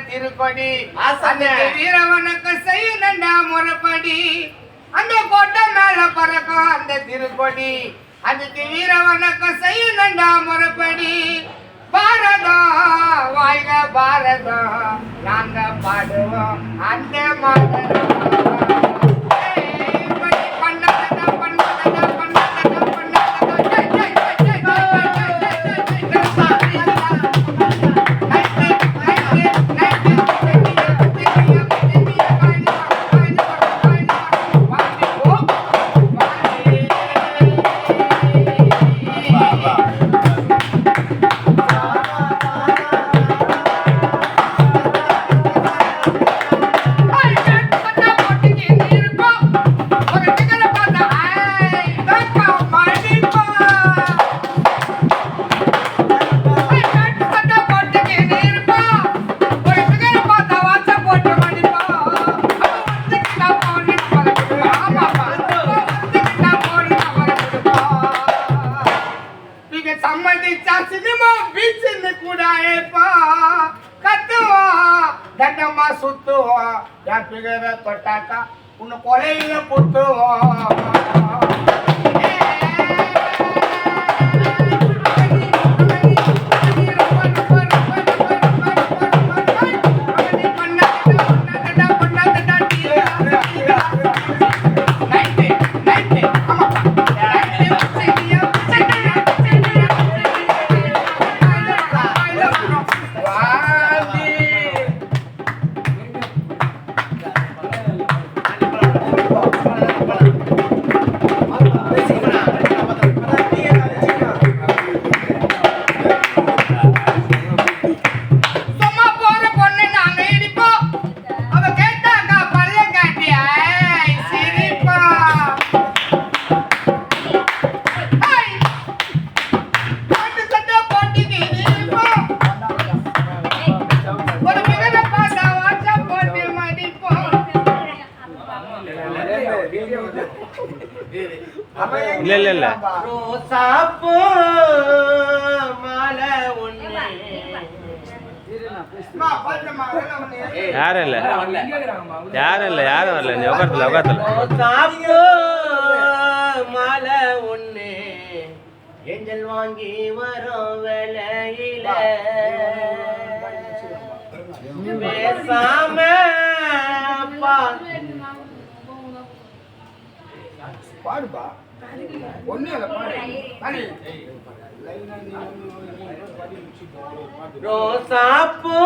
திருக்கொடி அந்த வீரவனுக்கு செய்யணுண்டா முறைப்படி அந்த கோட்டை மேல பறக்கும் அந்த திருக்கொடி அதுக்கு வீரவனுக்கு செய்யணுண்டா முறைப்படி பாரதம் வாழ்க பாரதம் நாங்க பாடுவோம் அந்த மாதம் சம்மதிச்சா சினிமா பீச்சுன்னு கூட கத்துவோம் தண்டமா சுத்துவோம் என் பிகரை தொட்டாக்கா உன்னை கொலையில குத்துவோம் இல்ல ரோசாப்பூ மாலை ஒண்ணு யாரும் இல்ல யாரும் வரல நீ உட்காரத்துல ரோசாப்பூ மாலை ஒண்ணு ஏஞ்சல் வாங்கி வரும் வேலையில பேசாம பாடுபா ஒண்ணு பாடு ரோசாப்பூ